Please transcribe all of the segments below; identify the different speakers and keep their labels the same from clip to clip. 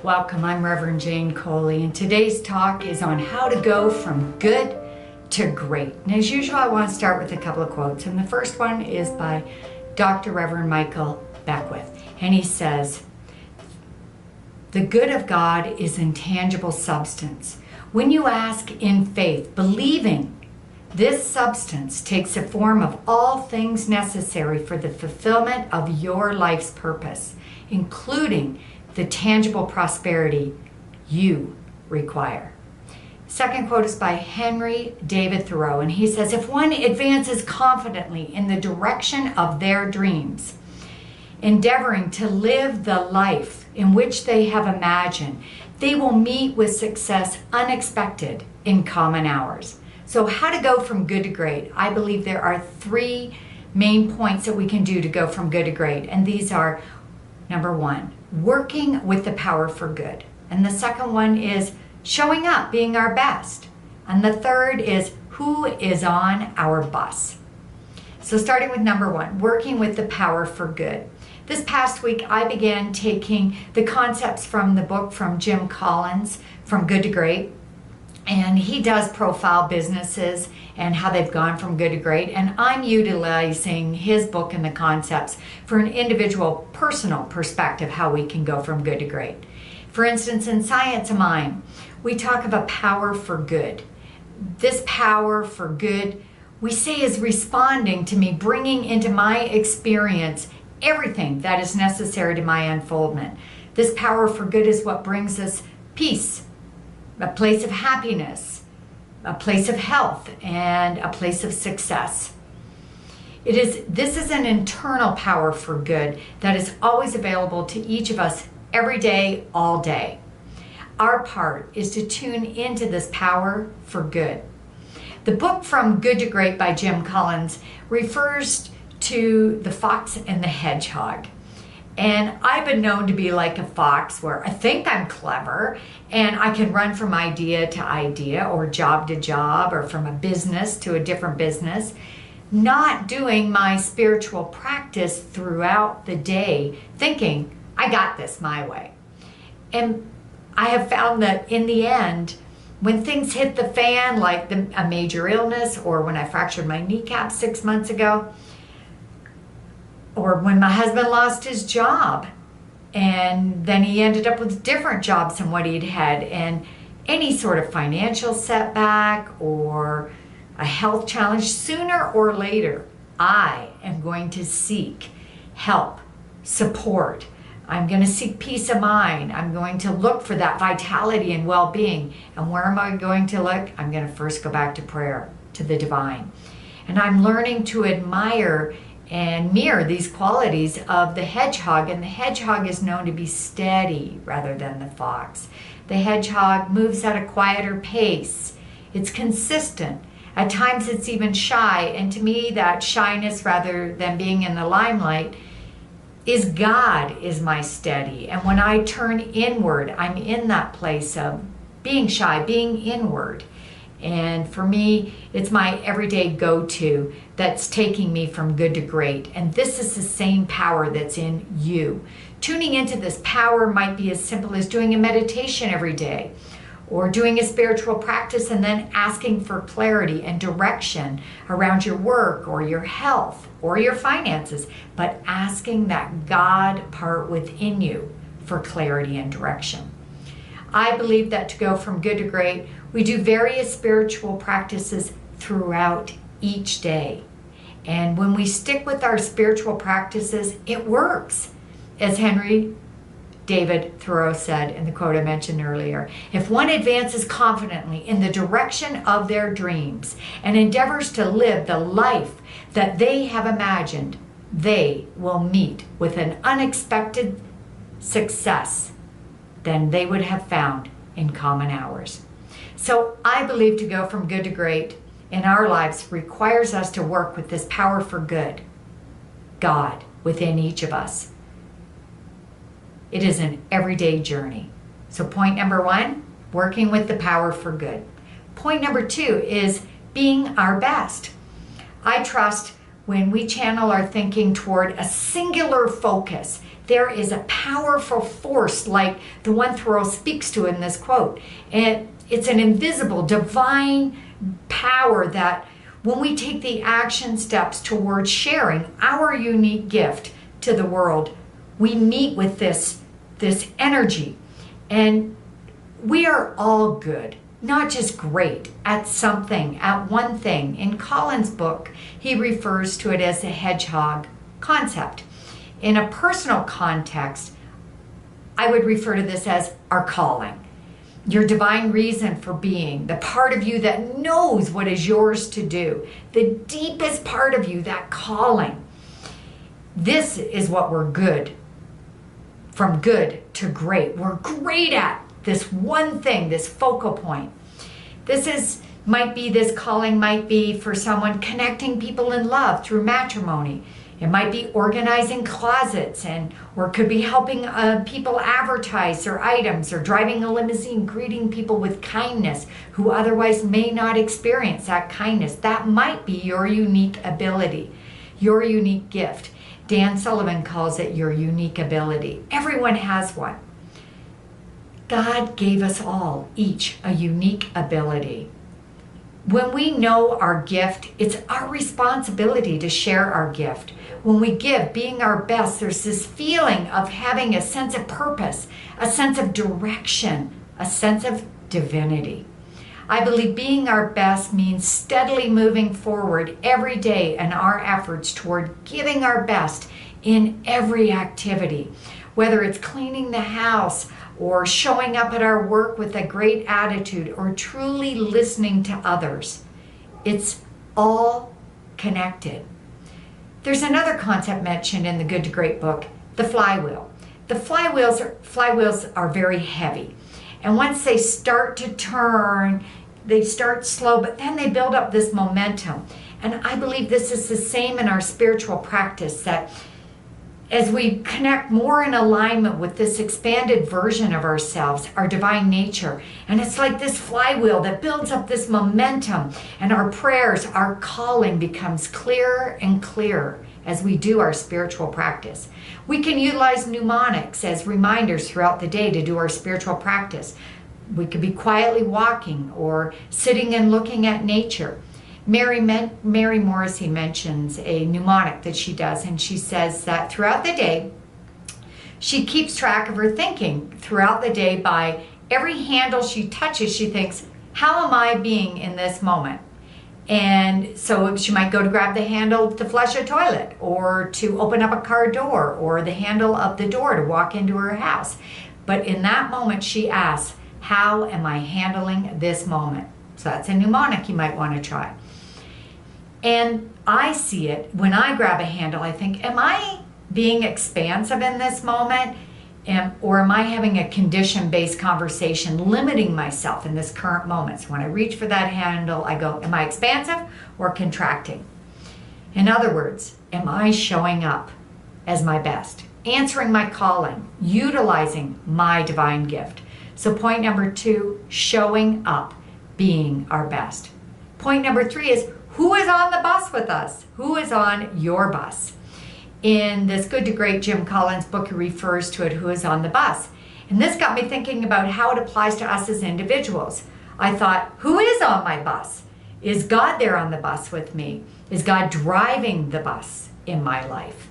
Speaker 1: Welcome, I'm Reverend Jane Coley, and today's talk is on how to go from good to great. And as usual, I want to start with a couple of quotes. And the first one is by Dr. Reverend Michael Beckwith. And he says, "The good of God is intangible substance. When you ask in faith, believing, this substance takes the form of all things necessary for the fulfillment of your life's purpose, including the tangible prosperity you require." Second quote is by Henry David Thoreau, and he says, "If one advances confidently in the direction of their dreams, endeavoring to live the life in which they have imagined, they will meet with success unexpected in common hours." So how to go from good to great? I believe there are three main points that we can do to go from good to great. And these are, number one, working with the power for good. And the second one is showing up, being our best. And the third is who is on our bus. So starting with number one, working with the power for good. This past week, I began taking the concepts from the book from Jim Collins, From Good to Great. And he does profile businesses and how they've gone from good to great. And I'm utilizing his book and the concepts for an individual personal perspective, how we can go from good to great. For instance, in Science of Mind, we talk about power for good. This power for good, we say, is responding to me, bringing into my experience everything that is necessary to my unfoldment. This power for good is what brings us peace, a place of happiness, a place of health, and a place of success. This is an internal power for good that is always available to each of us every day, all day. Our part is to tune into this power for good. The book From Good to Great by Jim Collins refers to the fox and the hedgehog. And I've been known to be like a fox, where I think I'm clever and I can run from idea to idea or job to job or from a business to a different business, not doing my spiritual practice throughout the day, thinking I got this my way. And I have found that in the end, when things hit the fan, like a major illness, or when I fractured my kneecap 6 months ago, or when my husband lost his job and then he ended up with different jobs than what he'd had, and any sort of financial setback or a health challenge, sooner or later, I am going to seek help, support. I'm going to seek peace of mind. I'm going to look for that vitality and well-being. And where am I going to look? I'm going to first go back to prayer, to the divine. And I'm learning to admire and mirror these qualities of the hedgehog. And the hedgehog is known to be steady rather than the fox. The hedgehog moves at a quieter pace. It's consistent. At times it's even shy. And to me, that shyness, rather than being in the limelight, is God is my steady. And when I turn inward, I'm in that place of being shy, being inward. And for me, it's my everyday go-to that's taking me from good to great. And this is the same power that's in you. Tuning into this power might be as simple as doing a meditation every day, or doing a spiritual practice and then asking for clarity and direction around your work or your health or your finances, but asking that God part within you for clarity and direction. I believe that to go from good to great, we do various spiritual practices throughout each day. And when we stick with our spiritual practices, it works. As Henry David Thoreau said in the quote I mentioned earlier, "If one advances confidently in the direction of their dreams and endeavors to live the life that they have imagined, they will meet with an unexpected success than they would have found in common hours." So I believe to go from good to great in our lives requires us to work with this power for good, God, within each of us. It is an everyday journey. So point number one, working with the power for good. Point number two is being our best. I trust when we channel our thinking toward a singular focus, there is a powerful force like the one Thoreau speaks to in this quote. And it's an invisible, divine power that when we take the action steps towards sharing our unique gift to the world, we meet with this energy. And we are all good, not just great, at something, at one thing. In Colin's book, he refers to it as the hedgehog concept. In a personal context, I would refer to this as our calling. Your divine reason for being, the part of you that knows what is yours to do, the deepest part of you, that calling. This is what we're good, from good to great. We're great at this one thing, this focal point. This calling might be for someone connecting people in love through matrimony. It might be organizing closets, or it could be helping people advertise their items, or driving a limousine, greeting people with kindness who otherwise may not experience that kindness. That might be your unique ability, your unique gift. Dan Sullivan calls it your unique ability. Everyone has one. God gave us all, each, a unique ability. When we know our gift, it's our responsibility to share our gift. When we give, being our best, there's this feeling of having a sense of purpose, a sense of direction, a sense of divinity. I believe being our best means steadily moving forward every day in our efforts toward giving our best in every activity, whether it's cleaning the house, or showing up at our work with a great attitude, or truly listening to others. It's all connected. There's another concept mentioned in the Good to Great book, the flywheel. The flywheels are very heavy. And once they start to turn, they start slow, but then they build up this momentum. And I believe this is the same in our spiritual practice, that as we connect more in alignment with this expanded version of ourselves, our divine nature, and it's like this flywheel that builds up this momentum, and our prayers, our calling becomes clearer and clearer as we do our spiritual practice. We can utilize mnemonics as reminders throughout the day to do our spiritual practice. We could be quietly walking or sitting and looking at nature. Mary Morrissey mentions a mnemonic that she does, and she says that throughout the day, she keeps track of her thinking throughout the day by every handle she touches. She thinks, how am I being in this moment? And so she might go to grab the handle to flush a toilet, or to open up a car door, or the handle of the door to walk into her house. But in that moment, she asks, how am I handling this moment? So that's a mnemonic you might want to try. And I see it when I grab a handle. I think, am I being expansive in this moment? Or am I having a condition-based conversation, limiting myself in this current moment? So when I reach for that handle, I go, am I expansive or contracting? In other words, am I showing up as my best, answering my calling, utilizing my divine gift? So point number 2, showing up, being our best. Point number 3 is, who is on the bus with us? Who is on your bus? In this Good to Great Jim Collins book, he refers to it, who is on the bus. And this got me thinking about how it applies to us as individuals. I thought, who is on my bus? Is God there on the bus with me? Is God driving the bus in my life?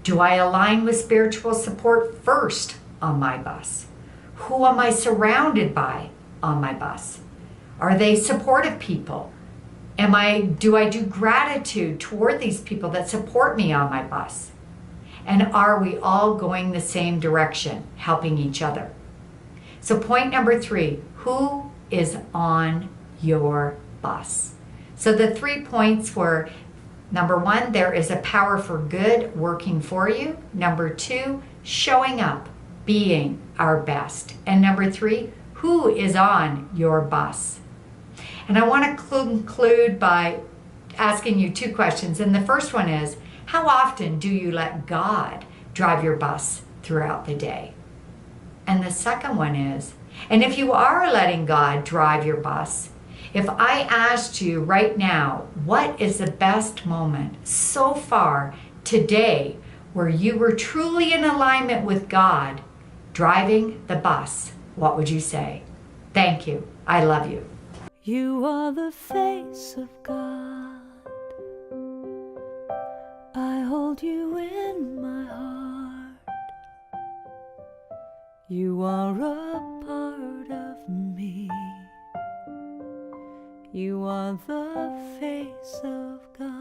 Speaker 1: Do I align with spiritual support first on my bus? Who am I surrounded by on my bus? Are they supportive people? Do I do gratitude toward these people that support me on my bus? And are we all going the same direction, helping each other? So point number 3, who is on your bus? So the 3 points were, number 1, there is a power for good working for you. Number 2, showing up, being our best. And number 3, who is on your bus? And I want to conclude by asking you 2 questions. And the first one is, how often do you let God drive your bus throughout the day? And the second one is, and if you are letting God drive your bus, if I asked you right now, what is the best moment so far today where you were truly in alignment with God, driving the bus, what would you say? Thank you. I love you.
Speaker 2: You are the face of God. I hold you in my heart. You are a part of me. You are the face of God.